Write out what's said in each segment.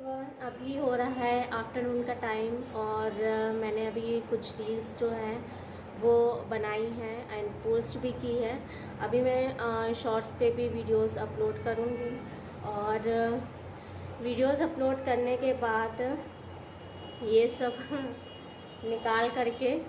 Everyone, अभी हो रहा है आफ्टरनून का टाइम और मैंने अभी कुछ रील्स जो हैं वो बनाई हैं एंड पोस्ट भी की है। अभी मैं शॉर्ट्स पे भी वीडियोस अपलोड करूँगी और वीडियोस अपलोड करने के बाद ये सब निकाल करके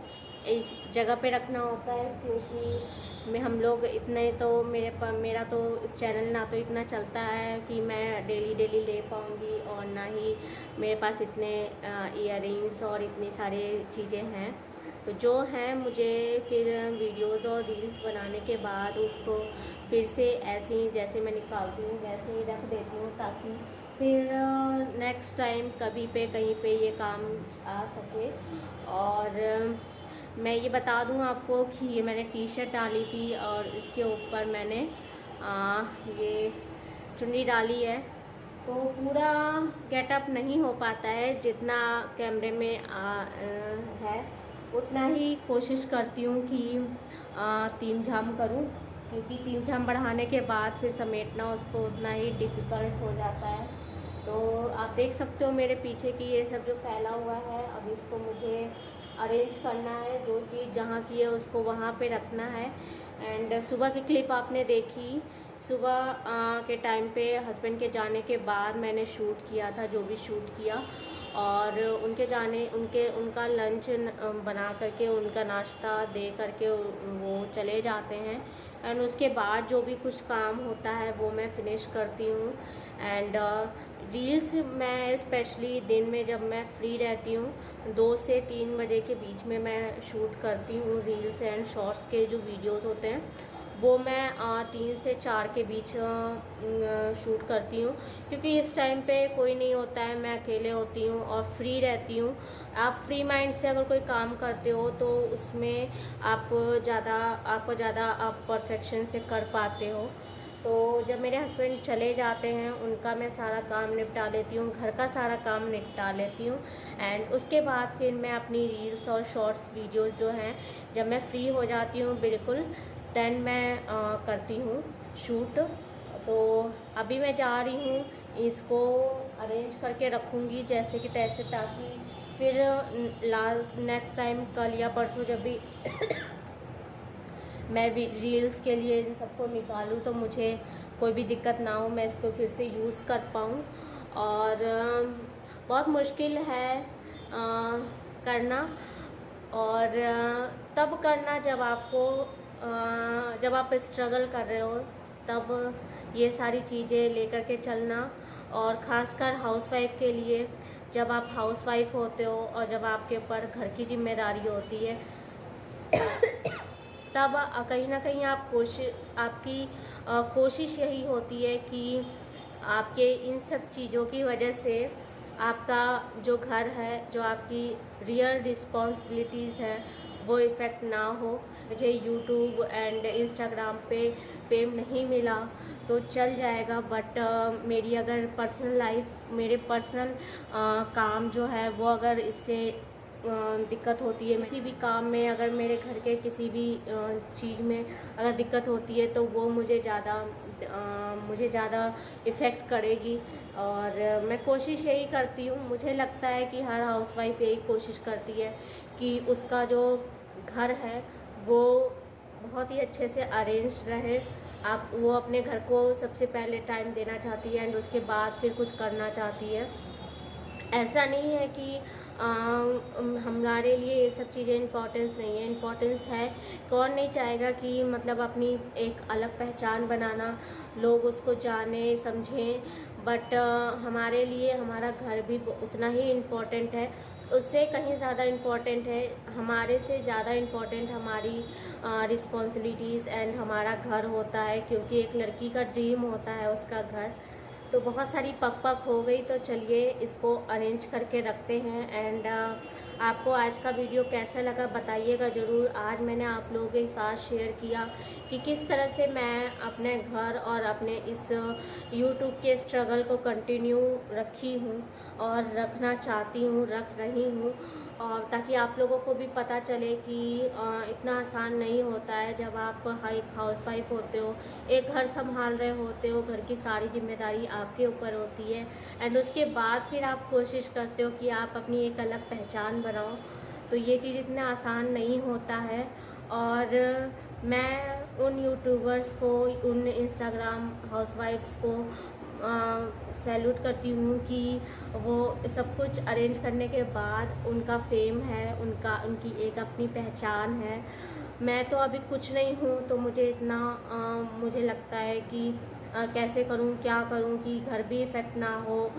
इस जगह पे रखना होता है, क्योंकि हम लोग इतने तो मेरा तो चैनल ना तो इतना चलता है कि मैं डेली डेली ले पाऊँगी, और ना ही मेरे पास इतने इयररिंग्स और इतनी सारी चीज़ें हैं। तो जो है मुझे फिर वीडियोस और रील्स बनाने के बाद उसको फिर से ऐसे ही जैसे मैं निकालती हूँ वैसे ही रख देती हूँ, ताकि फिर नेक्स्ट टाइम कभी पे कहीं पे ये काम आ सके। और मैं ये बता दूं आपको कि ये मैंने टी शर्ट डाली थी और इसके ऊपर मैंने ये चुन्नी डाली है। तो पूरा गेटअप नहीं हो पाता है जितना कैमरे में है, उतना ही कोशिश करती हूँ कि तीन झाम करूँ, क्योंकि तीन झाम बढ़ाने के बाद फिर समेटना उसको उतना ही डिफ़िकल्ट हो जाता है। तो आप देख सकते हो मेरे पीछे की ये सब जो फैला हुआ है, अब इसको मुझे अरेंज करना है। जो चीज़ जहाँ की है उसको वहाँ पे रखना है। एंड सुबह की क्लिप आपने देखी, सुबह के टाइम पे हस्बैंड के जाने के बाद मैंने शूट किया था, जो भी शूट किया, और उनका लंच बना करके उनका नाश्ता दे करके वो चले जाते हैं। एंड उसके बाद जो भी कुछ काम होता है वो मैं फिनिश करती हूँ। एंड रील्स मैं स्पेशली दिन में जब मैं फ्री रहती हूँ 2 से 3 बजे के बीच में मैं शूट करती हूँ। रील्स एंड शॉर्ट्स के जो वीडियोस होते हैं वो मैं 3 से 4 के बीच शूट करती हूँ, क्योंकि इस टाइम पे कोई नहीं होता है, मैं अकेले होती हूँ और फ्री रहती हूँ। आप फ्री माइंड से अगर कोई काम करते हो तो उसमें आपको ज़्यादा आप परफेक्शन से कर पाते हो। तो जब मेरे हस्बैंड चले जाते हैं उनका मैं सारा काम निपटा लेती हूँ, घर का सारा काम निपटा लेती हूँ। एंड उसके बाद फिर मैं अपनी रील्स और शॉर्ट्स वीडियोस जो हैं जब मैं फ्री हो जाती हूँ बिल्कुल, देन मैं करती हूँ शूट। तो अभी मैं जा रही हूँ, इसको अरेंज करके रखूँगी जैसे कि तैसे, ताकि फिर नेक्स्ट टाइम कल या परसों जब भी मैं भी रील्स के लिए इन सबको निकालूं तो मुझे कोई भी दिक्कत ना हो, मैं इसको फिर से यूज़ कर पाऊँ। और बहुत मुश्किल है करना, और तब करना जब आप स्ट्रगल कर रहे हो, तब ये सारी चीज़ें लेकर के चलना। और ख़ासकर हाउसवाइफ के लिए, जब आप हाउसवाइफ होते हो और जब आपके ऊपर घर की जिम्मेदारी होती है तब कहीं ना कहीं आपकी कोशिश यही होती है कि आपके इन सब चीज़ों की वजह से आपका जो घर है, जो आपकी रियल रिस्पॉन्सिबिलिटीज़ हैं, वो इफ़ेक्ट ना हो। मुझे यूट्यूब एंड इंस्टाग्राम पे फेम नहीं मिला तो चल जाएगा, बट मेरी अगर पर्सनल लाइफ, मेरे पर्सनल काम जो है वो अगर इससे दिक्कत होती है, किसी भी काम में अगर मेरे घर के किसी भी चीज़ में अगर दिक्कत होती है तो वो मुझे ज़्यादा इफ़ेक्ट करेगी। और मैं कोशिश यही करती हूँ, मुझे लगता है कि हर हाउसवाइफ यही कोशिश करती है कि उसका जो घर है वो बहुत ही अच्छे से अरेंज रहे। वो अपने घर को सबसे पहले टाइम देना चाहती है एंड उसके बाद फिर कुछ करना चाहती है। ऐसा नहीं है कि हमारे लिए ये सब चीज़ें इम्पोर्टेंस नहीं है, इम्पोर्टेंस है। कौन नहीं चाहेगा कि मतलब अपनी एक अलग पहचान बनाना, लोग उसको जाने समझें, बट हमारे लिए हमारा घर भी उतना ही इम्पोर्टेंट है, उससे कहीं ज़्यादा इम्पोर्टेंट है, हमारे से ज़्यादा इम्पोर्टेंट हमारी रिस्पॉन्सिबिलिटीज़ एंड हमारा घर होता है, क्योंकि एक लड़की का ड्रीम होता है उसका घर। तो बहुत सारी पक हो गई, तो चलिए इसको अरेंज करके रखते हैं। एंड आपको आज का वीडियो कैसा लगा बताइएगा ज़रूर। आज मैंने आप लोगों के साथ शेयर किया कि किस तरह से मैं अपने घर और अपने इस यूट्यूब के स्ट्रगल को कंटिन्यू रखी हूँ और रखना चाहती हूँ, रख रही हूँ। और ताकि आप लोगों को भी पता चले कि इतना आसान नहीं होता है जब आप एक हाउसवाइफ होते हो, एक घर संभाल रहे होते हो, घर की सारी जिम्मेदारी आपके ऊपर होती है एंड उसके बाद फिर आप कोशिश करते हो कि आप अपनी एक अलग पहचान बनाओ। तो ये चीज़ इतना आसान नहीं होता है। और मैं उन यूट्यूबर्स को, उन इंस्टाग्राम हाउसवाइफ्स को सैल्यूट करती हूँ कि वो सब कुछ अरेंज करने के बाद उनका फेम है, उनकी एक अपनी पहचान है। मैं तो अभी कुछ नहीं हूँ, तो मुझे इतना मुझे लगता है कि कैसे करूँ, क्या करूँ कि घर भी इफ़ेक्ट ना हो,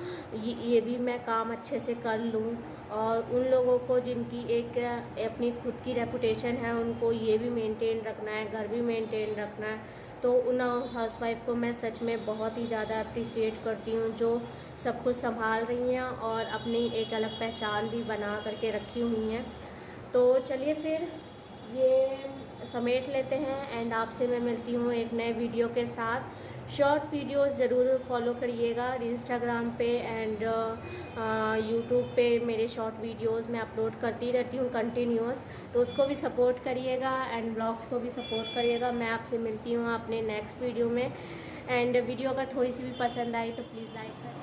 ये भी मैं काम अच्छे से कर लूँ। और उन लोगों को जिनकी एक अपनी खुद की रेपुटेशन है, उनको ये भी मेंटेन रखना है, घर भी मेंटेन रखना है। तो उन हाउसवाइफ को मैं सच में बहुत ही ज़्यादा अप्रिशिएट करती हूँ, जो सब कुछ संभाल रही हैं और अपनी एक अलग पहचान भी बना करके रखी हुई हैं। तो चलिए फिर ये समेट लेते हैं एंड आपसे मैं मिलती हूँ एक नए वीडियो के साथ। शॉर्ट वीडियोस ज़रूर फॉलो करिएगा इंस्टाग्राम पे एंड यूट्यूब पे। मेरे शॉर्ट वीडियोस मैं अपलोड करती रहती हूँ कंटिन्यूस, तो उसको भी सपोर्ट करिएगा एंड ब्लॉग्स को भी सपोर्ट करिएगा। मैं आपसे मिलती हूँ अपने नेक्स्ट वीडियो में। एंड वीडियो अगर थोड़ी सी भी पसंद आई तो प्लीज़ लाइक करें।